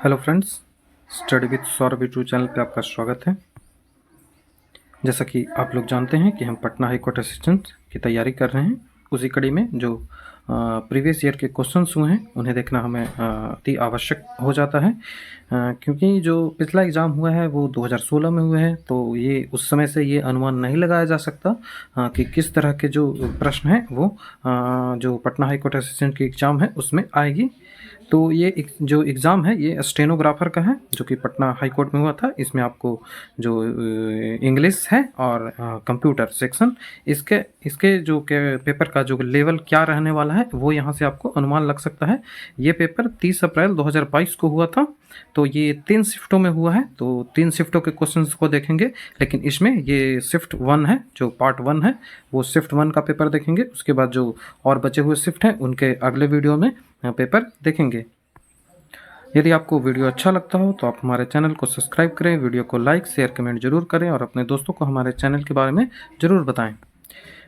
Hello friends, study with Saurabh YouTube channel पे आपका स्वागत है। जैसा कि आप लोग जानते हैं कि हम पटना हाई कोर्ट असिस्टेंट की तैयारी कर रहे हैं। उसी कड़ी में जो प्रीवियस ईयर के क्वेश्चंस हुए हैं उन्हें देखना हमें अति आवश्यक हो जाता है, क्योंकि जो पिछला एग्ज़ाम हुआ है वो 2016 में हुआ है। तो ये उस समय से ये अनुमान नहीं लगाया जा सकता कि किस तरह के जो प्रश्न हैं वो जो पटना हाई कोर्ट असिस्टेंट की एग्ज़ाम है उसमें आएगी। तो ये जो एग्ज़ाम है ये स्टेनोग्राफर का है जो कि पटना हाई कोर्ट में हुआ था। इसमें आपको जो इंग्लिश है और कंप्यूटर सेक्शन इसके इसके जो के पेपर का जो लेवल क्या रहने वाला है वो यहाँ से आपको अनुमान लग सकता है। ये पेपर 30 अप्रैल 2022 को हुआ था। तो ये 3 शिफ्टों में हुआ है, तो 3 शिफ्टों के क्वेश्चंस को देखेंगे। लेकिन इसमें ये शिफ्ट 1 है, जो पार्ट 1 है वो शिफ्ट 1 का पेपर देखेंगे। उसके बाद जो और बचे हुए शिफ्ट हैं उनके अगले वीडियो में पेपर देखेंगे। यदि आपको वीडियो अच्छा लगता हो तो आप हमारे चैनल को सब्सक्राइब करें, वीडियो को लाइक शेयर कमेंट जरूर करें और अपने दोस्तों को हमारे चैनल के बारे में ज़रूर बताएं।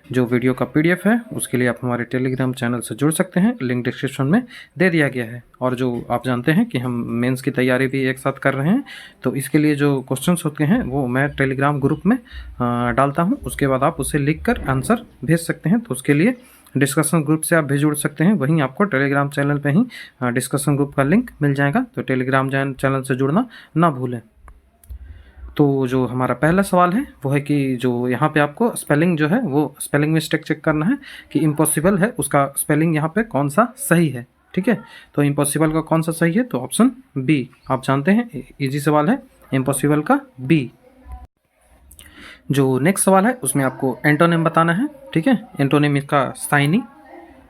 जो वीडियो का पीडीएफ है उसके लिए आप हमारे टेलीग्राम चैनल से जुड़ सकते हैं, लिंक डिस्क्रिप्शन में दे दिया गया है। और जो आप जानते हैं कि हम मेंस की तैयारी भी एक साथ कर रहे हैं, तो इसके लिए जो क्वेश्चंस होते हैं वो मैं टेलीग्राम ग्रुप में डालता हूं। उसके बाद आप उसे लिख कर आंसर भेज सकते हैं। तो उसके लिए डिस्कशन ग्रुप से आप भी जुड़ सकते हैं, वहीं आपको टेलीग्राम चैनल पे ही डिस्कशन ग्रुप का लिंक मिल जाएगा। तो टेलीग्राम चैनल से जुड़ना ना भूलें। तो जो हमारा पहला सवाल है वो है कि जो यहाँ पे आपको स्पेलिंग जो है वो स्पेलिंग मिस्टेक चेक करना है कि इम्पॉसिबल है उसका स्पेलिंग यहाँ पे कौन सा सही है। ठीक है, तो इम्पॉसिबल का कौन सा सही है, तो ऑप्शन बी। आप जानते हैं इजी सवाल है, इम्पॉसिबल का बी। जो नेक्स्ट सवाल है उसमें आपको एंटोनिम बताना है। ठीक है, एंटोनिम इसका शाइनी।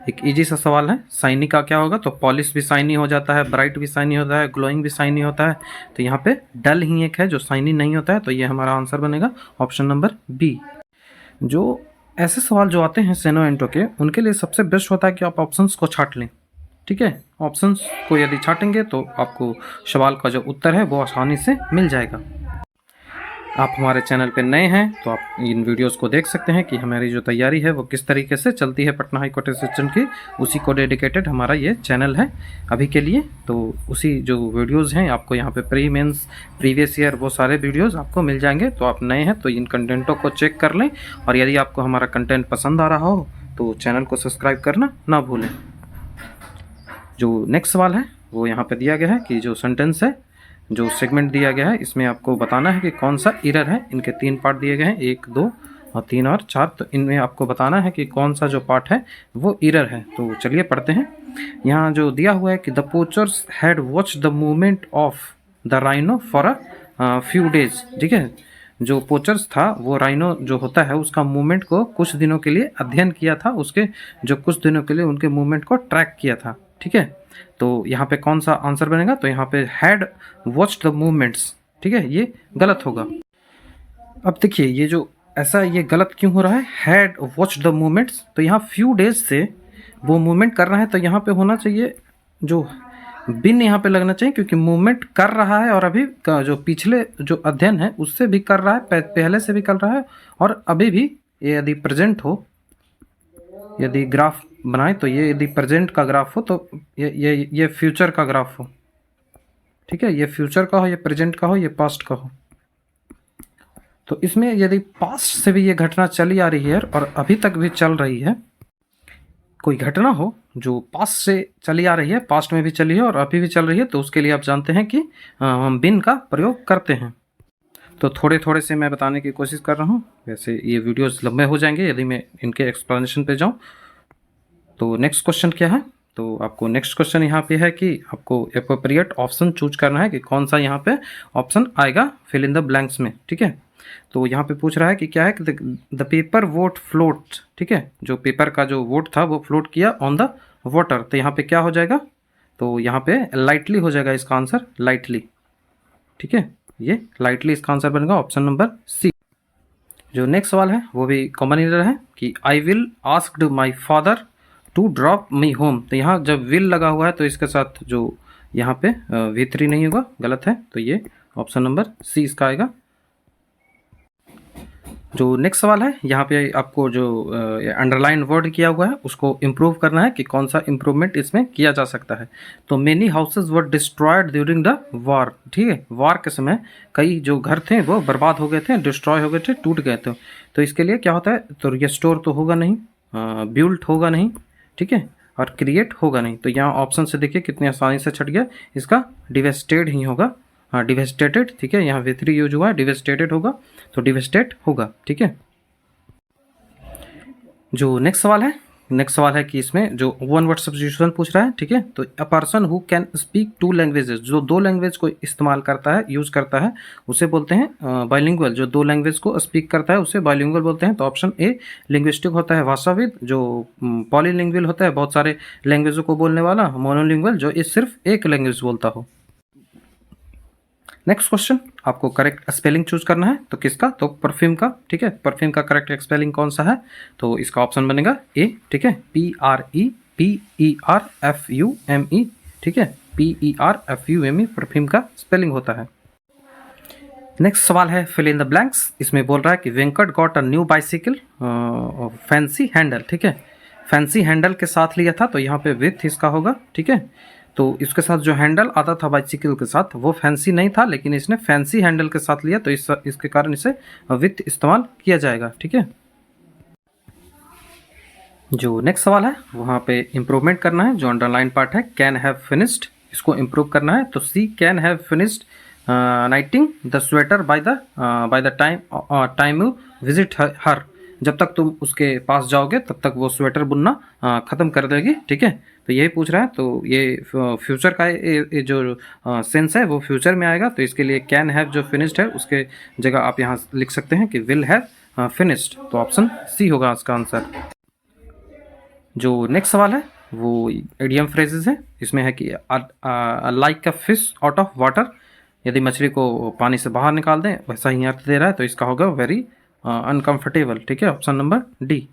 एक इजी सा सवाल है, शाइनी का क्या होगा, तो पॉलिश भी शाइनी हो जाता है, ब्राइट भी शाइनी होता है, ग्लोइंग भी शाइनी होता है। तो यहाँ पे डल ही एक है जो शाइनी नहीं होता है। तो ये हमारा आंसर बनेगा ऑप्शन नंबर बी। जो ऐसे सवाल जो आते हैं सेनो एंटो के, उनके लिए सबसे बेस्ट होता है कि आप ऑप्शंस को छांट लें। ठीक है, ऑप्शंस को यदि छाटेंगे तो आपको सवाल का जो उत्तर है वो आसानी से मिल जाएगा। आप हमारे चैनल पे नए हैं तो आप इन वीडियोस को देख सकते हैं कि हमारी जो तैयारी है वो किस तरीके से चलती है पटना हाई कोर्ट असिस्टेंट की। उसी को डेडिकेटेड हमारा ये चैनल है अभी के लिए। तो उसी जो वीडियोस हैं आपको यहाँ पे प्री मेंस प्रीवियस ईयर वो सारे वीडियोस आपको मिल जाएंगे। तो आप नए हैं तो इन कंटेंटों को चेक कर लें, और यदि आपको हमारा कंटेंट पसंद आ रहा हो तो चैनल को सब्सक्राइब करना ना भूलें। जो नेक्स्ट सवाल है वो यहाँ पर दिया गया है कि जो सेंटेंस है, जो सेगमेंट दिया गया है, इसमें आपको बताना है कि कौन सा एरर है। इनके 3 पार्ट दिए गए हैं, 1, 2 और 3 और 4। तो इनमें आपको बताना है कि कौन सा जो पार्ट है वो एरर है। तो चलिए पढ़ते हैं। यहाँ जो दिया हुआ है कि the poachers had watch the movement of the rhino for a few days. ठीक है, जो पोचर्स था वो राइनो जो होता है उसका मूवमेंट को कुछ दिनों के लिए अध्ययन किया था, उसके जो कुछ दिनों के लिए उनके मूवमेंट को ट्रैक किया था। ठीक है, तो यहाँ पे कौन सा आंसर बनेगा, तो यहाँ पे हैड वॉच्ड द मूवमेंट्स। ठीक है, ये गलत होगा। अब देखिए ये जो ऐसा ये गलत क्यों हो रहा है, हैड वॉच्ड द मूवमेंट्स। तो यहाँ फ्यू डेज से वो मूवमेंट कर रहा है, तो यहाँ पे होना चाहिए जो बिन यहाँ पे लगना चाहिए, क्योंकि मूवमेंट कर रहा है और अभी का जो पिछले जो अध्ययन है उससे भी कर रहा है, पहले से भी कर रहा है और अभी भी। ये यदि प्रेजेंट हो, यदि ग्राफ बनाए तो ये यदि प्रेजेंट का ग्राफ हो तो ये फ्यूचर का ग्राफ हो। ठीक है, ये फ्यूचर का हो, ये प्रेजेंट का हो, ये पास्ट का हो। तो इसमें यदि पास्ट से भी ये घटना चली आ रही है और अभी तक भी चल रही है, कोई घटना हो जो पास्ट से चली आ रही है, पास्ट में भी चली है और अभी भी चल रही है, तो उसके लिए आप जानते हैं कि हम बिन का प्रयोग करते हैं। तो थोड़े थोड़े से मैं बताने की कोशिश कर रहा हूँ, वैसे ये वीडियोस लंबे हो जाएंगे यदि मैं इनके एक्सप्लेनेशन पे जाऊँ। तो नेक्स्ट क्वेश्चन क्या है, तो आपको नेक्स्ट क्वेश्चन यहाँ पे है कि आपको एप्रोप्रिएट ऑप्शन चूज करना है कि कौन सा यहाँ पे ऑप्शन आएगा फिल इन द ब्लैंक्स में। ठीक है, तो यहाँ पे पूछ रहा है कि क्या है कि द पेपर वोट फ्लोट। ठीक है, जो पेपर का जो वोट था वो फ्लोट किया ऑन द वाटर। तो यहाँ पे क्या हो जाएगा, तो यहाँ पे लाइटली हो जाएगा इसका आंसर, लाइटली। ठीक है, ये लाइटली इसका आंसर बनेगा ऑप्शन नंबर सी। जो नेक्स्ट सवाल है वो भी कॉमन एरर है कि I will asked my father to drop me home. तो यहाँ जब विल लगा हुआ है तो इसके साथ जो यहाँ पे V3 नहीं होगा, गलत है। तो ये ऑप्शन नंबर सी इसका आएगा। जो नेक्स्ट सवाल है यहाँ पे आपको जो अंडरलाइन वर्ड किया हुआ है उसको इम्प्रूव करना है कि कौन सा इम्प्रूवमेंट इसमें किया जा सकता है। तो many houses were destroyed during the war, ठीक है, वॉर के समय कई जो घर थे वो बर्बाद हो गए थे, डिस्ट्रॉय हो गए थे, टूट गए थे। तो इसके लिए क्या होता है, तो रिस्टोर तो होगा नहीं, बिल्ट होगा नहीं, ठीक है, और क्रिएट होगा नहीं। तो यहाँ ऑप्शन से देखिए कितनी आसानी से छट गया, इसका डिवेस्टेड ही होगा, हाँ डिवेस्टेटेड, ठीक है, यहाँ V3 यूज हुआ है, डिवेस्टेटेड होगा तो डिवेस्टेट होगा, ठीक है। जो नेक्स्ट सवाल है कि इसमें जो वन वर्ड सब्स्टिट्यूशन पूछ रहा है, ठीक है। तो a person who can speak 2 languages, जो 2 लैंग्वेज को इस्तेमाल करता है, यूज करता है, उसे बोलते हैं बाइलिंगुअल। जो 2 लैंग्वेज को स्पीक करता है उसे बाइलिंगुअल बोलते हैं। तो ऑप्शन ए लिंग्विस्टिक होता है भाषाविद, जो पॉलीलिंगुअल होता है बहुत सारे लैंग्वेजों को बोलने वाला, मोनोलिंगुअल जो सिर्फ एक लैंग्वेज बोलता हो। नेक्स्ट क्वेश्चन, आपको करेक्ट स्पेलिंग चूज करना है, तो किसका, तो परफ्यूम का, ठीक है। परफ्यूम का करेक्ट स्पेलिंग कौन सा है, तो इसका ऑप्शन बनेगा ए, ठीक है, PREPERFUME, ठीक है, PERFUME परफ्यूम का स्पेलिंग होता है। नेक्स्ट सवाल है फिल इन द ब्लैंक्स। इसमें बोल रहा है कि Venkat got a new bicycle fancy handle, ठीक है, फैंसी हैंडल के साथ लिया था, तो यहाँ पे विथ इसका होगा, ठीक है। तो इसके साथ जो हैंडल आता था बाइसिकल के साथ वो फैंसी नहीं था, लेकिन इसने फैंसी हैंडल के साथ लिया, तो इसके कारण इसे विथ इस्तेमाल किया जाएगा, ठीक है। जो नेक्स्ट सवाल है वहाँ पे इम्प्रूवमेंट करना है, जो अंडरलाइन पार्ट है कैन हैव फिनिश्ड, इसको इम्प्रूव करना है। तो she can have finished knitting the sweater by the time you visit her, जब तक तुम उसके पास जाओगे तब तक वो स्वेटर बुनना ख़त्म कर देगी, ठीक है। तो यही पूछ रहा है, तो ये फ्यूचर का ये जो सेंस है वो फ्यूचर में आएगा, तो इसके लिए कैन हैव जो फिनिश्ड है उसके जगह आप यहाँ लिख सकते हैं कि विल हैव फिनिश्ड। तो ऑप्शन सी होगा इसका आंसर। जो नेक्स्ट सवाल है वो इडियम फ्रेजेस है। इसमें है कि like a fish out of water, यदि मछली को पानी से बाहर निकाल दें वैसा ही अर्थ दे रहा है, तो इसका होगा वेरी अनकंफर्टेबल, ठीक है, ऑप्शन नंबर डी।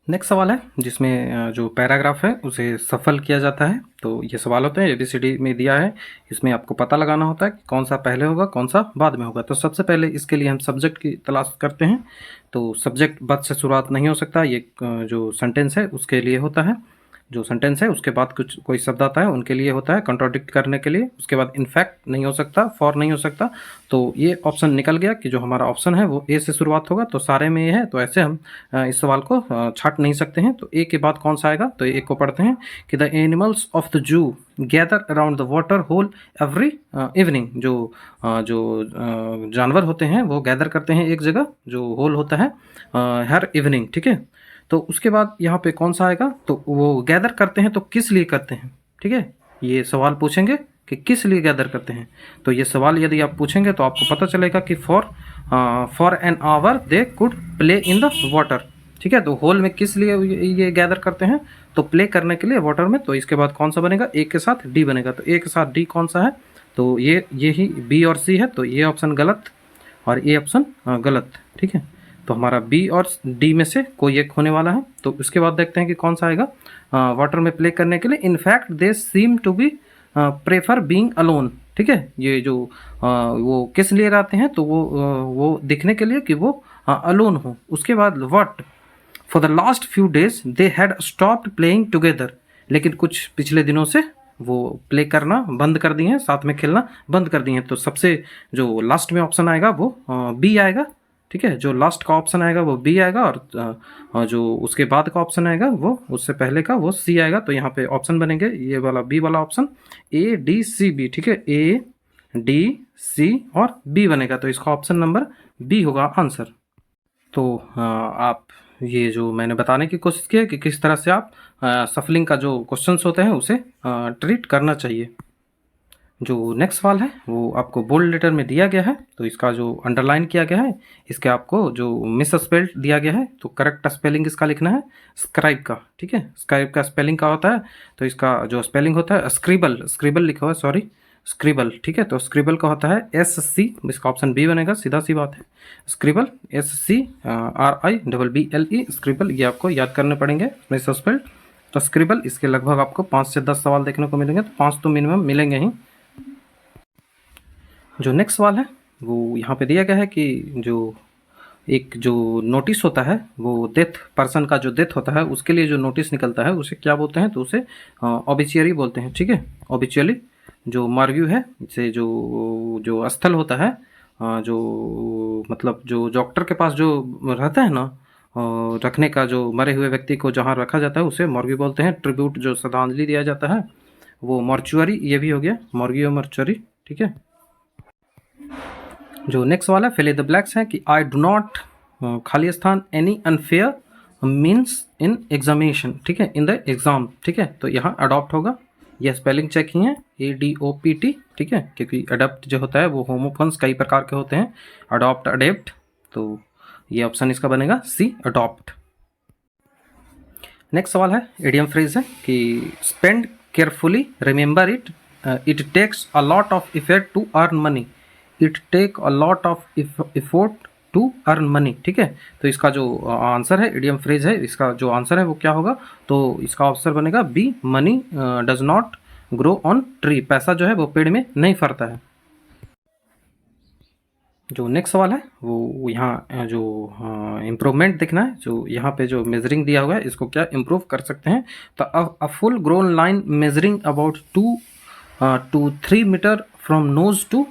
नेक्स्ट सवाल है जिसमें जो पैराग्राफ है उसे सफल किया जाता है। तो ये सवाल होते हैं ABCD में दिया है, इसमें आपको पता लगाना होता है कि कौन सा पहले होगा कौन सा बाद में होगा। तो सबसे पहले इसके लिए हम सब्जेक्ट की तलाश करते हैं। तो सब्जेक्ट बद से शुरुआत नहीं हो सकता, ये जो सेंटेंस है उसके लिए होता है। जो सेंटेंस है उसके बाद कुछ कोई शब्द आता है उनके लिए होता है कॉन्ट्राडिक्ट करने के लिए। उसके बाद इनफैक्ट नहीं हो सकता, फॉर नहीं हो सकता। तो ये ऑप्शन निकल गया कि जो हमारा ऑप्शन है वो ए से शुरुआत होगा, तो सारे में ये है, तो ऐसे हम इस सवाल को छाट नहीं सकते हैं। तो ए के बाद कौन सा आएगा, तो एक को पढ़ते हैं कि the animals of the zoo gather around the water hole every evening. जो जानवर होते हैं वो गैदर करते हैं एक जगह, जो होल होता है हर इवनिंग, ठीक है। तो उसके बाद यहाँ पे कौन सा आएगा, तो वो गैदर करते हैं तो किस लिए करते हैं, ठीक है। ये सवाल पूछेंगे कि किस लिए गैदर करते हैं। तो ये सवाल यदि आप पूछेंगे तो आपको पता चलेगा कि for an hour they could play in the water, ठीक है। तो होल में किस लिए ये गैदर करते हैं, तो प्ले करने के लिए वाटर में। तो इसके बाद कौन सा बनेगा, ए के साथ डी बनेगा। तो ए के साथ डी कौन सा है, तो ये ही बी और सी है। तो ये ऑप्शन गलत और ए ऑप्शन गलत, ठीक है। तो हमारा बी और डी में से कोई एक होने वाला है। तो उसके बाद देखते हैं कि कौन सा आएगा, वाटर में प्ले करने के लिए। In fact they seem to be prefer being alone, ठीक है। ये जो वो किस लिए रहते हैं, तो वो दिखने के लिए कि वो अलोन हो। उसके बाद what for the last few days they had stopped playing together, लेकिन कुछ पिछले दिनों से वो प्ले करना बंद कर दिए हैं, साथ में खेलना बंद कर दिए हैं। तो सबसे जो लास्ट में ऑप्शन आएगा वो बी आएगा, ठीक है। जो लास्ट का ऑप्शन आएगा वो बी आएगा और जो उसके बाद का ऑप्शन आएगा वो उससे पहले का वो सी आएगा। तो यहाँ पे ऑप्शन बनेंगे ये वाला बी वाला ऑप्शन ADCB, ठीक है, ADC और बी बनेगा। तो इसका ऑप्शन नंबर बी होगा आंसर। तो आप ये जो मैंने बताने की कोशिश की है कि किस तरह से आप सफलिंग का जो क्वेश्चंस होते हैं उसे ट्रीट करना चाहिए। जो नेक्स्ट सवाल है वो आपको बोल्ड लेटर में दिया गया है, तो इसका जो अंडरलाइन किया गया है इसके आपको जो मिस स्पेल्ड दिया गया है, तो करेक्ट स्पेलिंग इसका लिखना है स्क्राइब का, ठीक है। स्क्राइब का स्पेलिंग का होता है, तो इसका जो स्पेलिंग होता है स्क्रिबल लिखा हुआ है, सॉरी स्क्रिबल, ठीक है। तो स्क्रिबल का होता है SC, इसका ऑप्शन बी बनेगा, सीधा सी बात है। स्क्रिबल SCRIBBLE स्क्रिबल, ये आपको याद करने पड़ेंगे मिस स्पेल्ड। तो स्क्रिबल इसके लगभग आपको 5 से 10 सवाल देखने को मिलेंगे, तो 5 तो मिनिमम मिलेंगे ही। जो नेक्स्ट सवाल है वो यहाँ पे दिया गया है कि जो एक जो नोटिस होता है वो डेथ पर्सन का जो डेथ होता है उसके लिए जो नोटिस निकलता है उसे क्या बोलते हैं, तो उसे ऑबिचुअरी बोलते हैं। ठीक है, ऑबिचुअरी जो मरव्यू है, से जो जो स्थल होता है, जो मतलब जो डॉक्टर के पास जो रहता है ना, रखने का, जो मरे हुए व्यक्ति को जहाँ रखा जाता है उसे मॉर्ग्यू बोलते हैं। ट्रिब्यूट जो श्रद्धांजलि दिया जाता है वो मॉर्चुअरी, ये भी हो गया मॉर्ग्यू मॉर्चुअरी। ठीक है, जो नेक्स्ट वाला फिल इन द ब्लैक्स है कि आई डू नॉट खाली स्थान any unfair means in examination. ठीक है, इन द एग्जाम। ठीक है, तो यहाँ अडॉप्ट होगा, यह स्पेलिंग चेक ही है, ADOPT। ठीक है, क्योंकि अडॉप्ट जो होता है वो होमोफोन्स कई प्रकार के होते हैं, अडॉप्ट, अडेप्ट, तो ये ऑप्शन इसका बनेगा सी, अडॉप्ट। नेक्स्ट सवाल है इडियम फ्रेज है कि spend carefully, remember it, it takes a lot of effort to earn money, it take a lot of effort to earn money. ठीक है, तो इसका जो आंसर है, इडियम फ्रेज है, इसका जो आंसर है वो क्या होगा, तो इसका ऑप्शन बनेगा B, money does not grow on tree, पैसा जो है वो पेड़ में नहीं फरता है। जो नेक्स्ट सवाल है वो यहाँ जो इम्प्रूवमेंट देखना है, जो यहाँ पे जो मेजरिंग दिया हुआ है इसको क्या इम्प्रूव कर सकते हैं, तो a full grown lion measuring about 2 to 3 metre from nose to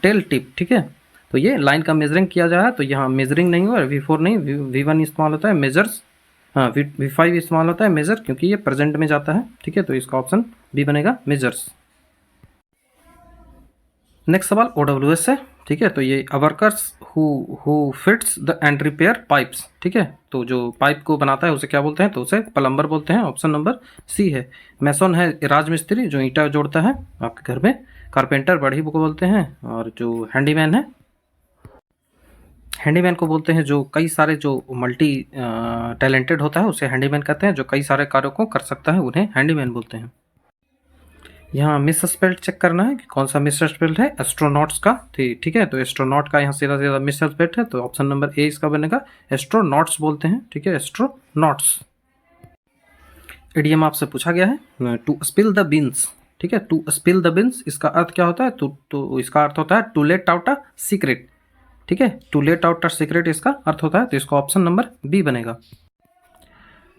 tail tip. ठीक है, तो ये लाइन का मेजरिंग किया जा रहा है, तो यहाँ मेजरिंग नहीं हुआ, V4 नहीं, V1 इस्तेमाल होता है, मेजर्स, हाँ V5 इस्तेमाल होता है, मेजर, क्योंकि ये प्रेजेंट में जाता है। ठीक है, तो इसका ऑप्शन बी बनेगा, मेजर्स। नेक्स्ट सवाल OWS है। ठीक है, तो ये workers who fits the end repair pipes. ठीक है, तो जो पाइप को बनाता है उसे क्या बोलते हैं, तो उसे प्लम्बर बोलते हैं, ऑप्शन नंबर सी है। मैसन है राजमिस्त्री, जो ईंटा जोड़ता है आपके घर में, कारपेंटर बढ़ई को बोलते हैं, और जो हैंडीमैन है, हैंडीमैन को बोलते हैं जो कई सारे जो मल्टी टैलेंटेड होता है उसे हैंडीमैन कहते हैं, जो कई सारे कार्यों को कर सकता है उन्हें हैंडीमैन बोलते हैं। यहाँ मिस स्पेल्ड चेक करना है कि कौन सा मिस स्पेल्ड है, एस्ट्रोनॉट्स का। ठीक है, तो एस्ट्रोनॉट का यहाँ सीधा सीधा मिस स्पेल्ड है, तो ऑप्शन नंबर ए इसका बनेगा, एस्ट्रोनॉट्स बोलते हैं। ठीक है, एस्ट्रोनॉट्स। इडियम आपसे पूछा गया है टू स्पिल द बीन्स। ठीक है, टू स्पिल द बीन्स इसका अर्थ क्या होता है, तो इसका अर्थ होता है to let out a secret. ठीक है, to let out a secret इसका अर्थ होता है, तो इसका ऑप्शन नंबर बी बनेगा।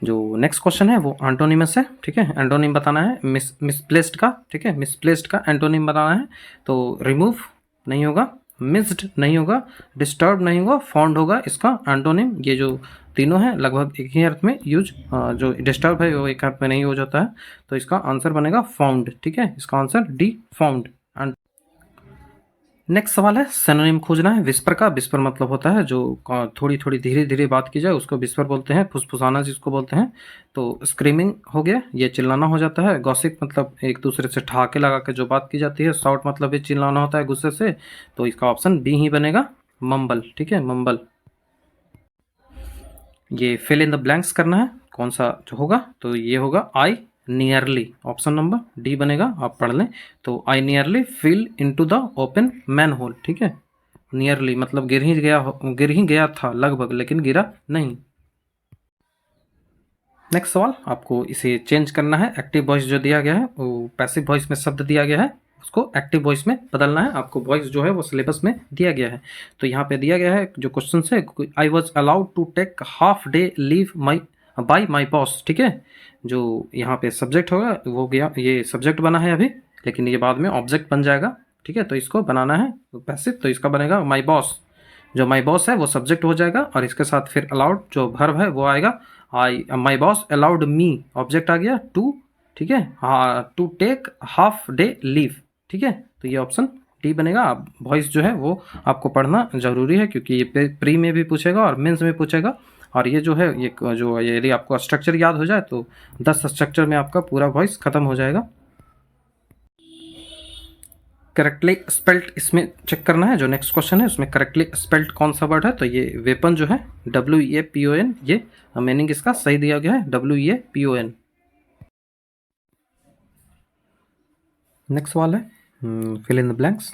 जो नेक्स्ट क्वेश्चन है वो एंटोनिमस है। ठीक है, एंटोनिम बताना है मिसप्लेस्ड का। ठीक है, मिसप्लेस्ड का एंटोनिम बताना है, तो रिमूव नहीं होगा, मिस्ड नहीं होगा, डिस्टर्ब नहीं होगा, फाउंड होगा इसका एंटोनिम। ये जो तीनों हैं लगभग एक ही अर्थ में यूज, जो डिस्टर्ब है वो एक अर्थ में नहीं यूज होता है, तो इसका आंसर बनेगा फाउंड। ठीक है, इसका आंसर डी, फाउंड। नेक्स्ट सवाल है सिनोनिम खोजना है विस्पर का। विस्पर मतलब होता है जो थोड़ी थोड़ी धीरे धीरे बात की जाए उसको विस्पर बोलते हैं, फुसफुसाना जिसको बोलते हैं। तो स्क्रीमिंग हो गया, ये चिल्लाना हो जाता है। गॉसिप मतलब एक दूसरे से ठहाके लगा के जो बात की जाती है। शाउट मतलब ये चिल्लाना होता है गुस्से से, तो इसका ऑप्शन बी ही बनेगा, मम्बल। ठीक है, मम्बल। ये फिल इन द ब्लैंक्स करना है, कौन सा जो होगा, तो ये होगा I nearly, option number D बनेगा, आप पढ़ लें। तो I nearly fell into the open manhole. ठीक है, नियरली मतलब गिर ही गया था लगभग, लेकिन गिरा नहीं। नेक्स्ट सवाल, आपको इसे चेंज करना है। एक्टिव वॉइस जो दिया गया है वो पैसिव वॉइस में शब्द दिया गया है, उसको एक्टिव वॉइस में बदलना है। आपको वॉइस जो है वो सिलेबस में दिया गया है, तो यहाँ पे दिया गया है जो क्वेश्चन है, I was allowed to take half day leave my by my boss. ठीक है, जो यहाँ पे सब्जेक्ट होगा वो गया, ये सब्जेक्ट बना है अभी, लेकिन ये बाद में ऑब्जेक्ट बन जाएगा। ठीक है, तो इसको बनाना है पैसिव, तो इसका बनेगा माई बॉस। जो माई बॉस है वो सब्जेक्ट हो जाएगा, और इसके साथ फिर अलाउड जो वर्ब है वो आएगा। I my boss allowed me, object आ गया टू। ठीक है, हाँ, to take half day leave. ठीक है, तो ये ऑप्शन डी बनेगा। वॉइस जो है वो आपको पढ़ना जरूरी है, क्योंकि ये प्री में भी पूछेगा और मेंस में पूछेगा। और ये जो है ये जो यदि आपको स्ट्रक्चर याद हो जाए तो 10 स्ट्रक्चर में आपका पूरा वॉइस खत्म हो जाएगा। करेक्टली स्पेल्ट इसमें चेक करना है। जो नेक्स्ट क्वेश्चन है उसमें करेक्टली स्पेल्ट कौन सा वर्ड है, तो ये वेपन जो है WEAPON, ये मीनिंग इसका सही दिया गया है, WEAPON। नेक्स्ट सवाल है fill in the blanks,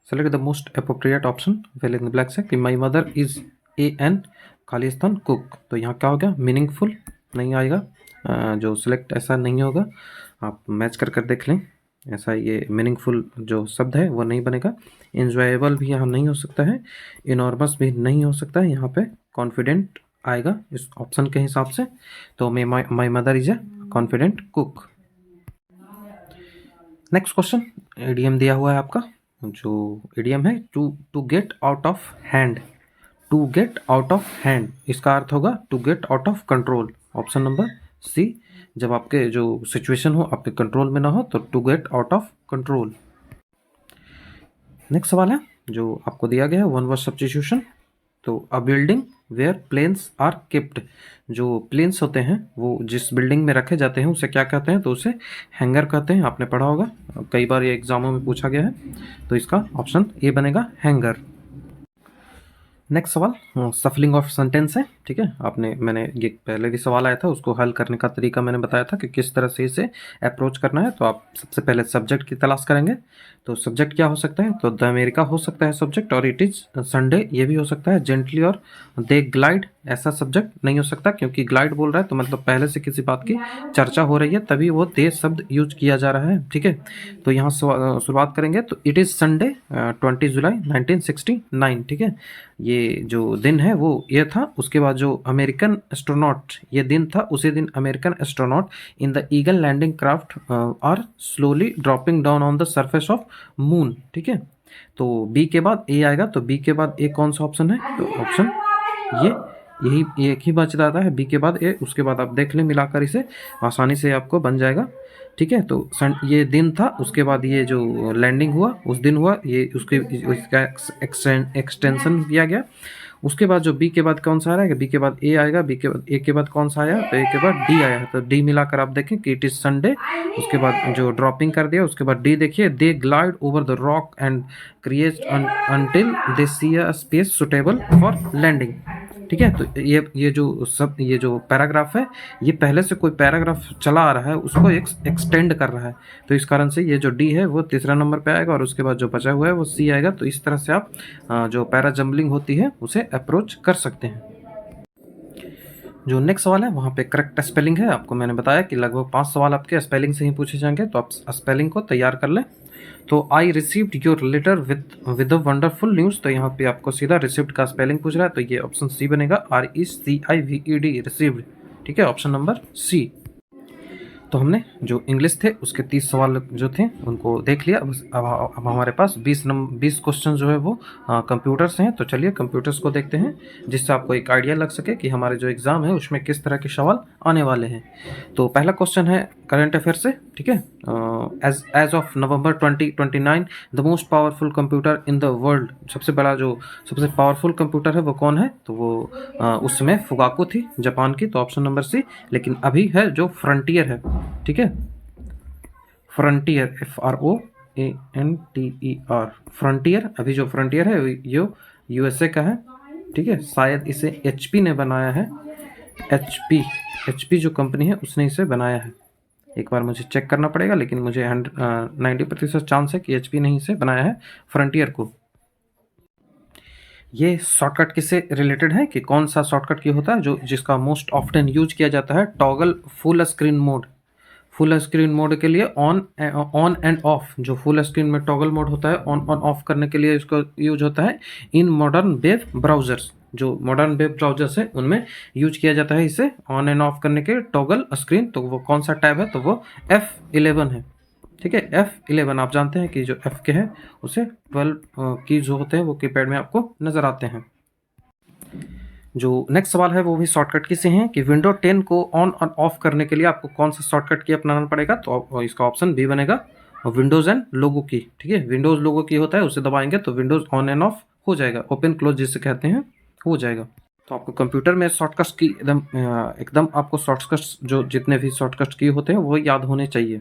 select the most appropriate option. Fill in the blanks है कि माई मदर इज AN खालिस्तान कुक, तो यहाँ क्या हो गया, मीनिंगफुल नहीं आएगा, जो सिलेक्ट ऐसा नहीं होगा, आप मैच कर कर देख लें। ऐसा ये मीनिंगफुल जो शब्द है वो नहीं बनेगा। इंजॉयबल भी यहाँ नहीं हो सकता है, इनॉर्मस भी नहीं हो सकता है, यहाँ पे कॉन्फिडेंट आएगा इस ऑप्शन के हिसाब से। तो my mother is a confident cook. Next question idiom दिया हुआ है आपका। जो इडियम है to get out of hand. To get out of hand इसका अर्थ होगा to get out of control. Option number C, जब आपके जो सिचुएशन हो आपके कंट्रोल में ना हो तो to get out of control. Next सवाल है जो आपको दिया गया है वन वर्ड सब्स्टिट्यूशन। तो a building where planes are kept. जो प्लेन्स होते हैं वो जिस बिल्डिंग में रखे जाते हैं उसे क्या कहते हैं, तो उसे हैंगर कहते हैं। आपने पढ़ा होगा, कई बार ये एग्जामों में पूछा गया है। तो इसका ऑप्शन ए बनेगा हैंगर। नेक्स्ट सवाल सफलिंग ऑफ सेंटेंस है, ठीक है। मैंने ये पहले भी सवाल आया था, उसको हल करने का तरीका मैंने बताया था कि किस तरह से इसे अप्रोच करना है। तो आप सबसे पहले सब्जेक्ट की तलाश करेंगे। तो सब्जेक्ट क्या हो सकता है, तो द अमेरिका हो सकता है सब्जेक्ट, और इट इज़ संडे ये भी हो सकता है। जेंटली और दे ग्लाइड ऐसा सब्जेक्ट नहीं हो सकता, क्योंकि ग्लाइड बोल रहा है तो मतलब पहले से किसी बात की चर्चा हो रही है, तभी वो दे शब्द यूज किया जा रहा है, ठीक है। तो यहाँ शुरुआत करेंगे तो इट इज़ संडे 20 जुलाई 1969, ठीक है। ये जो दिन है वो ये था। उसके बाद जो अमेरिकन एस्ट्रोनॉट ये दिन था, उसी दिन American astronaut in the Eagle landing craft are slowly dropping down on the surface of moon, ठीक है। तो बी के बाद ए आएगा, तो बी के बाद ए कौन सा ऑप्शन है, तो ऑप्शन ये यही एक ही बच जाता है, बी के बाद ए। उसके बाद आप देख लें मिलाकर इसे, आसानी से आपको बन जाएगा, ठीक है। तो ये दिन था, उसके बाद ये जो लैंडिंग हुआ उस दिन हुआ, ये उसका एक्सटेंशन दिया गया। उसके बाद जो बी के बाद कौन सा आ रहा है, बी के बाद ए आएगा, बी के बाद ए के बाद कौन सा आया, तो ए के बाद डी आया। तो डी मिलाकर आप देखें कि इट इज संडे, उसके बाद जो ड्रॉपिंग कर दिया, उसके बाद डी देखिए, they glide over the rock and create until they see a space suitable for landing, ठीक है। तो ये जो पैराग्राफ है, ये पहले से कोई पैराग्राफ चला आ रहा है उसको एक्सटेंड कर रहा है। तो इस कारण से ये जो डी है वो तीसरा नंबर पे आएगा, और उसके बाद जो बचा हुआ है वो सी आएगा। तो इस तरह से आप जो पैरा जम्बलिंग होती है उसे अप्रोच कर सकते हैं। जो नेक्स्ट सवाल है वहाँ पे करेक्ट स्पेलिंग है। आपको मैंने बताया कि लगभग 5 सवाल आपके स्पेलिंग से ही पूछे जाएंगे, तो आप स्पेलिंग को तैयार कर लें। तो I received your letter with a wonderful news, तो यहाँ पे आपको सीधा रिसीव्ड का स्पेलिंग पूछ रहा है, तो ये ऑप्शन सी बनेगा, RECIVED, रिसीव्ड, ठीक है, ऑप्शन नंबर सी। तो हमने जो इंग्लिश थे उसके 30 सवाल जो थे उनको देख लिया। अब हमारे पास 20 क्वेश्चन जो है वो कंप्यूटर से हैं। तो चलिए कंप्यूटर्स को देखते हैं, जिससे आपको एक आइडिया लग सके कि हमारे जो एग्ज़ाम है उसमें किस तरह के सवाल आने वाले हैं। तो पहला क्वेश्चन है करंट अफेयर से, ठीक है। As of November 2029 the most powerful computer in the world, सबसे पावरफुल कंप्यूटर है वो कौन है, तो वो उस समय फुगाको थी जापान की, तो ऑप्शन नंबर सी। लेकिन अभी है जो फ्रंटियर है, ठीक है, फ्रंटियर, FROANTER, फ्रंटियर। अभी जो फ्रंटियर है ये USA का है, ठीक है। शायद इसे HP ने बनाया है, HP जो कंपनी है उसने इसे बनाया है। एक बार मुझे चेक करना पड़ेगा, लेकिन मुझे 90% चांस है कि HP ने इसे बनाया है फ्रंटियर को। ये शॉर्टकट किससे रिलेटेड है, कि कौन सा शॉर्टकट की होता है जो जिसका मोस्ट ऑफ्टन यूज किया जाता है, toggle full screen mode. Full screen mode के लिए ऑन एंड ऑफ, जो फुल स्क्रीन में टॉगल मोड होता है ऑन और ऑफ करने के लिए इसका यूज होता है इन मॉडर्न वेब ब्राउजर्स। जो मॉडर्न वेब ब्राउजर्स है उनमें यूज किया जाता है इसे ऑन एंड ऑफ करने के टॉगल स्क्रीन। तो वो कौन सा टैब है, तो वो F11 है, ठीक है। F11 आप जानते हैं कि जो F के हैं उसे 12 की जो होते हैं वो कीपैड में आपको नज़र आते हैं। जो नेक्स्ट सवाल है वो भी शॉर्टकट की से हैं कि विंडो 10 को ऑन और ऑफ करने के लिए आपको कौन सा शॉर्टकट की अपनाना पड़ेगा, तो इसका ऑप्शन बी बनेगा, विंडोज़ एंड लोगो की, ठीक है। विंडोज़ लोगो की होता है, उसे दबाएंगे तो विंडोज़ ऑन एंड ऑफ हो जाएगा, ओपन क्लोज जिसे कहते हैं हो जाएगा। तो आपको कंप्यूटर में शॉर्टकट्स की एकदम आपको शॉर्टकट्स जो जितने भी शॉर्टकट्स की होते हैं वो याद होने चाहिए।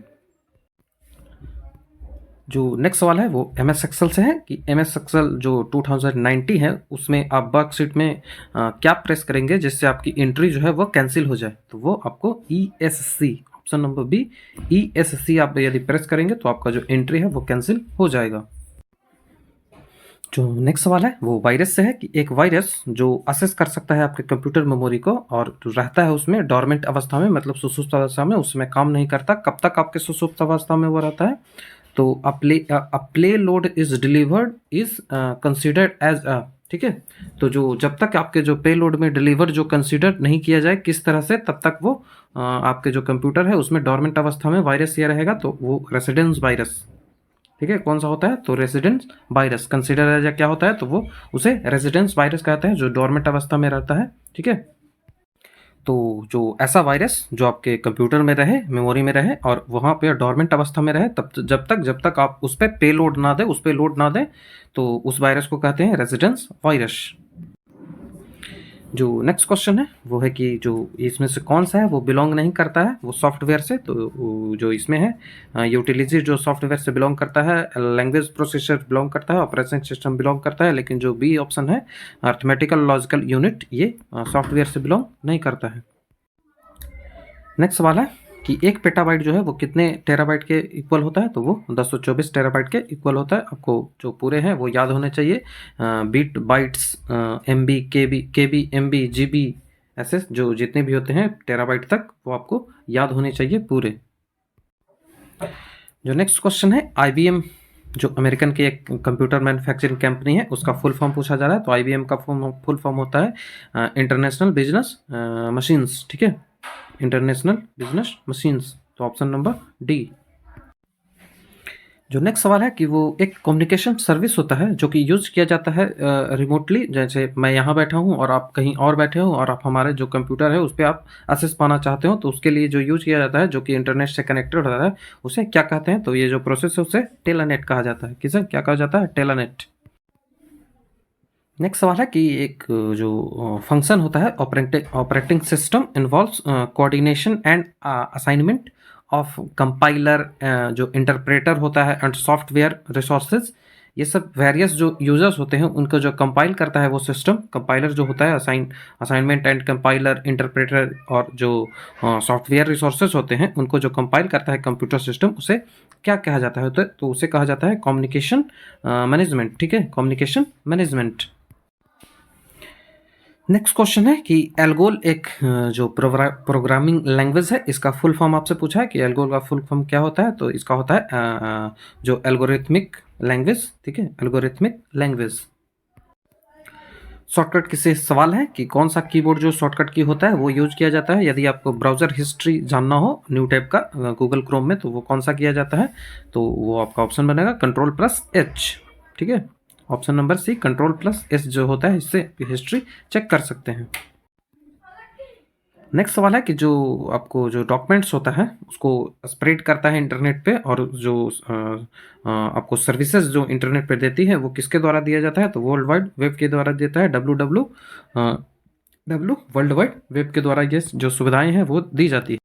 जो नेक्स्ट सवाल है वो MS एक्सेल से है कि MS एक्सेल जो 2090 है उसमें आप वर्कशीट में क्या प्रेस करेंगे जिससे आपकी एंट्री जो है वो कैंसिल हो जाए, तो वो आपको ESC, option number B, ESC आप यदि प्रेस करेंगे तो आपका जो एंट्री है वो कैंसिल हो जाएगा। जो नेक्स्ट सवाल है वो वायरस से है कि एक वायरस जो असेस कर सकता है आपके कंप्यूटर मेमोरी को और जो रहता है उसमें डोरमेंट अवस्था में, मतलब सुसुप्त अवस्था में, उसमें काम नहीं करता। कब तक आपके सुसुप्त अवस्था में वो रहता है? तो a payload is delivered is considered as a, ठीक है। तो जो जब तक आपके जो पे लोड में डिलीवर जो कंसिडर नहीं किया जाए किस तरह से, तब तक वो आपके जो कंप्यूटर है उसमें डोरमेंट अवस्था में वायरस ये रहेगा। तो वो रेसिडेंस वायरस, ठीक है, कौन सा होता है? तो रेजिडेंस वायरस कंसिडर एज क्या होता है? तो वो उसे रेजिडेंस वायरस कहते हैं जो डोरमेंट अवस्था में रहता है, ठीक है। तो जो ऐसा वायरस जो आपके कंप्यूटर में रहे, मेमोरी में रहे और वहाँ पे डोरमेंट अवस्था में रहे, तब जब तक आप उस पे पेलोड ना दें, उस पे लोड ना दें, तो उस वायरस को कहते हैं रेजिडेंस वायरस। जो नेक्स्ट क्वेश्चन है वो है कि जो इसमें से कौन सा है वो बिलोंग नहीं करता है वो सॉफ्टवेयर से। तो जो इसमें है यूटिलिटी जो सॉफ्टवेयर से बिलोंग करता है, लैंग्वेज प्रोसेसर बिलोंग करता है, ऑपरेटिंग सिस्टम बिलोंग करता है, लेकिन जो बी ऑप्शन है अर्थमेटिकल लॉजिकल यूनिट, ये सॉफ्टवेयर से बिलोंग नहीं करता है। नेक्स्ट सवाल है कि 1 पेटाबाइट जो है वो कितने टेराबाइट के इक्वल होता है? तो वो 1024 टेराबाइट के इक्वल होता है। आपको जो पूरे हैं वो याद होने चाहिए, बिट, बाइट्स, एमबी, केबी, एमबी, जीबी, ऐसे जो जितने भी होते हैं टेराबाइट तक, वो आपको याद होने चाहिए पूरे। जो नेक्स्ट क्वेश्चन है, आईबीएम जो अमेरिकन की एक कंप्यूटर मैन्युफैक्चरिंग कंपनी है उसका फुल फॉर्म पूछा जा रहा है। तो आईबीएम का फुल फॉर्म होता है इंटरनेशनल बिजनेस मशीन्स, ठीक है, इंटरनेशनल बिजनेस मशीन्स। तो ऑप्शन नंबर डी। जो नेक्स्ट सवाल है कि वो एक कम्युनिकेशन सर्विस होता है जो कि यूज़ किया जाता है रिमोटली। जैसे मैं यहाँ बैठा हूँ और आप कहीं और बैठे हो और आप हमारे जो कंप्यूटर है उस पर आप एक्सेस पाना चाहते हो, तो उसके लिए जो यूज़ किया जाता है जो कि इंटरनेट से कनेक्टेड होता है उसे क्या कहते हैं? तो ये जो प्रोसेस है उसे टेलनेट कहा जाता है। किसे क्या कहा जाता है? टेलनेट। नेक्स्ट सवाल है कि एक जो फंक्शन होता है operating system involves coordination and assignment of compiler, जो इंटरप्रेटर होता है एंड सॉफ्टवेयर रिसोर्सेज, ये सब वेरियस जो यूजर्स होते हैं उनको जो कंपाइल करता है वो सिस्टम, कंपाइलर जो होता है, असाइनमेंट एंड कंपाइलर, इंटरप्रेटर और जो सॉफ्टवेयर रिसोर्सेज होते हैं उनको जो कंपाइल करता है कंप्यूटर सिस्टम, उसे क्या कहा जाता है? तो उसे कहा जाता है कम्युनिकेशन मैनेजमेंट, ठीक है, कम्युनिकेशन मैनेजमेंट। नेक्स्ट क्वेश्चन है कि एल्गोल एक जो प्रोग्रामिंग लैंग्वेज है, इसका फुल फॉर्म आपसे पूछा है कि एल्गोल का फुल फॉर्म क्या होता है? तो इसका होता है जो एल्गोरिथमिक लैंग्वेज, ठीक है, एल्गोरिथमिक लैंग्वेज। शॉर्टकट की से सवाल है कि कौन सा कीबोर्ड जो शॉर्टकट की होता है वो यूज किया जाता है यदि आपको ब्राउजर हिस्ट्री जानना हो न्यू टैब का गूगल क्रोम में, तो वो कौन सा किया जाता है? तो वो आपका ऑप्शन बनेगा Ctrl+H, ठीक है, ऑप्शन नंबर सी Ctrl+S जो होता है, इससे हिस्ट्री चेक कर सकते हैं। नेक्स्ट सवाल है कि जो आपको जो डॉक्यूमेंट्स होता है उसको स्प्रेड करता है इंटरनेट पे, और जो आपको सर्विसेज जो इंटरनेट पे देती है वो किसके द्वारा दिया जाता है? तो वर्ल्ड वाइड वेब के द्वारा देता है, डब्ल्यू वर्ल्ड वाइड वेब के द्वारा ये जो सुविधाएं हैं वो दी जाती है।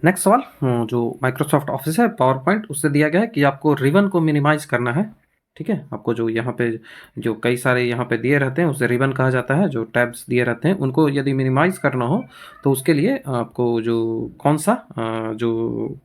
नेक्स्ट सवाल, जो माइक्रोसॉफ्ट ऑफिस है पावर पॉइंट, उससे दिया गया है कि आपको रिबन को मिनिमाइज करना है, ठीक है। आपको जो यहाँ पे जो कई सारे यहाँ पे दिए रहते हैं उसे रिबन कहा जाता है, जो टैब्स दिए रहते हैं उनको यदि मिनिमाइज करना हो तो उसके लिए आपको जो कौन सा जो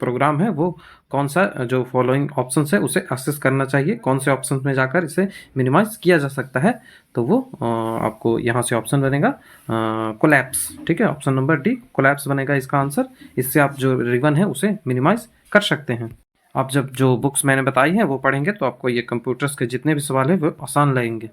प्रोग्राम है वो कौन सा जो फॉलोइंग ऑप्शन है उसे एक्सेस करना चाहिए, कौन से ऑप्शन में जाकर इसे मिनिमाइज किया जा सकता है? तो वो आपको यहाँ से ऑप्शन बनेगा कोलैप्स, ठीक है, ऑप्शन नंबर डी कोलैप्स बनेगा इसका आंसर। इससे आप जो रिबन है उसे मिनिमाइज कर सकते हैं। आप जब जो बुक्स मैंने बताई हैं वो पढ़ेंगे तो आपको ये कंप्यूटर्स के जितने भी सवाल हैं वो आसान लगेंगे।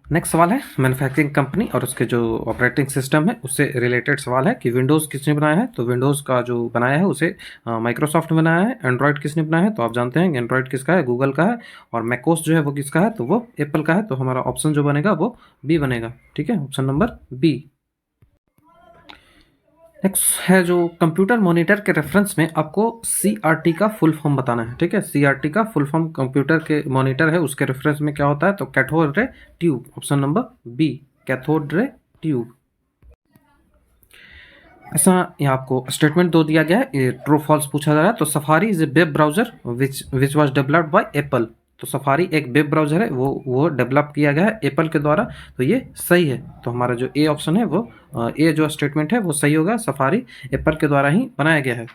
नेक्स्ट सवाल है मैन्युफैक्चरिंग कंपनी और उसके जो ऑपरेटिंग सिस्टम है उससे रिलेटेड सवाल है कि विंडोज़ किसने बनाया है? तो विंडोज़ का जो बनाया है उसे माइक्रोसॉफ्ट ने बनाया है। एंड्रॉयड किसने बनाया है? तो आप जानते हैं एंड्रॉयड किसका है, गूगल का है। और मैकोस जो है वो किसका है? तो वो एप्पल का है। तो हमारा ऑप्शन जो बनेगा वो बी बनेगा, ठीक है, ऑप्शन नंबर बी। नेक्स्ट है जो कंप्यूटर मॉनिटर के रेफरेंस में आपको CRT का फुल फॉर्म बताना है, ठीक है। CRT का फुल फॉर्म कंप्यूटर के मॉनिटर है उसके रेफरेंस में क्या होता है? तो cathode ray tube, option number B cathode ray tube. ऐसा यहाँ आपको स्टेटमेंट दो दिया गया है, ये ट्रू फॉल्स पूछा जा रहा है। तो safari is a web browser which was developed by Apple. तो सफारी एक वेब ब्राउजर है, वो डेवलप किया गया है एप्पल के द्वारा। तो ये सही है। तो हमारा जो ए ऑप्शन है वो ए जो स्टेटमेंट है वो सही होगा, सफारी एप्पल के द्वारा ही बनाया गया है।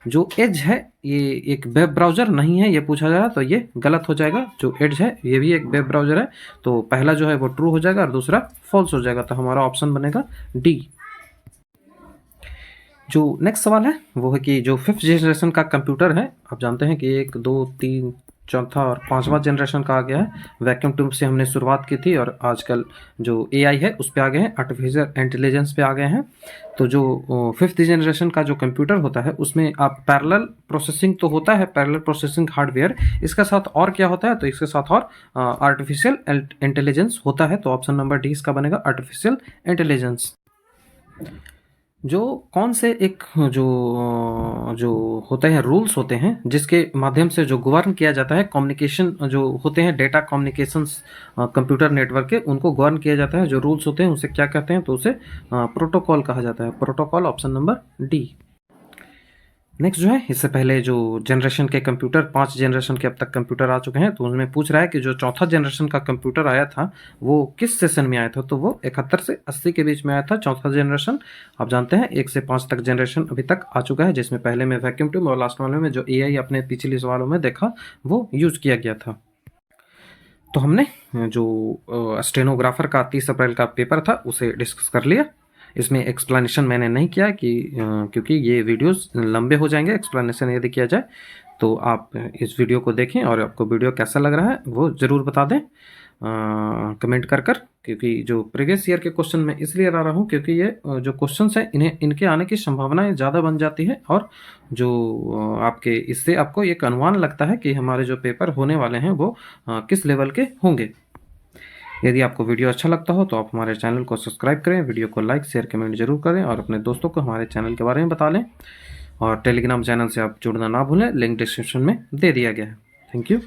जो एज है ये एक वेब ब्राउज़र नहीं है, ये पूछा जाएगा तो ये गलत हो जाएगा। जो एज है ये भी एक वेब ब्राउज़र है, तो पहला जो है वो ट्रू हो जाएगा और दूसरा फॉल्स हो जाएगा, तो हमारा ऑप्शन बनेगा डी। जो नेक्स्ट सवाल है वो है कि जो 5th जनरेशन का कंप्यूटर है, आप जानते हैं कि 1, 2, 3, चौथा और 5वां जनरेशन का आ गया है। वैक्यूम ट्यूब से हमने शुरुआत की थी और आजकल जो एआई है उस पे आ गए हैं, आर्टिफिशियल इंटेलिजेंस पे आ गए हैं। तो जो 5th जनरेशन का जो कंप्यूटर होता है उसमें आप पैरेलल प्रोसेसिंग तो होता है, पैरेलल प्रोसेसिंग हार्डवेयर, इसके साथ और क्या होता है, तो इसके साथ और आर्टिफिशियल इंटेलिजेंस होता है। तो ऑप्शन नंबर डी इसका बनेगा, आर्टिफिशियल इंटेलिजेंस। जो कौन से एक जो होते हैं रूल्स होते हैं जिसके माध्यम से जो गवर्न किया जाता है कम्युनिकेशन, जो होते हैं डेटा कम्युनिकेशंस कंप्यूटर नेटवर्क के, उनको गवर्न किया जाता है। जो रूल्स होते हैं उसे क्या कहते हैं, तो उसे प्रोटोकॉल कहा जाता है। Protocol option number D. Next जो है, इससे पहले जो जनरेशन के कंप्यूटर 5 जनरेशन के अब तक कंप्यूटर आ चुके हैं, तो उनमें पूछ रहा है कि जो चौथा जनरेशन का कंप्यूटर आया था वो किस सेशन में आया था, तो वो 71 से 80 के बीच में आया था चौथा जनरेशन। आप जानते हैं 1 से 5 तक जनरेशन अभी तक आ चुका है, जिसमें पहले में वैक्यूम ट्यूब और लास्ट वाले में जो एआई अपने पिछले सवालों में देखा वो यूज किया गया था। तो हमने जो स्टेनोग्राफर का 30 अप्रैल का पेपर था उसे डिस्कस कर लिया। इसमें एक्सप्लेनेशन मैंने नहीं किया कि क्योंकि ये वीडियोस लंबे हो जाएंगे एक्सप्लेनेशन यदि किया जाए। तो आप इस वीडियो को देखें और आपको वीडियो कैसा लग रहा है वो ज़रूर बता दें कमेंट कर कर। क्योंकि जो प्रीवियस ईयर के क्वेश्चन मैं इसलिए ला रहा हूँ क्योंकि ये जो क्वेश्चंस हैं इनके आने की संभावनाएं ज़्यादा बन जाती है, और जो आपके इससे आपको एक अनुमान लगता है कि हमारे जो पेपर होने वाले हैं वो किस लेवल के होंगे। यदि आपको वीडियो अच्छा लगता हो तो आप हमारे चैनल को सब्सक्राइब करें, वीडियो को लाइक शेयर कमेंट जरूर करें और अपने दोस्तों को हमारे चैनल के बारे में बता लें। और टेलीग्राम चैनल से आप जुड़ना ना भूलें, लिंक डिस्क्रिप्शन में दे दिया गया है। Thank you.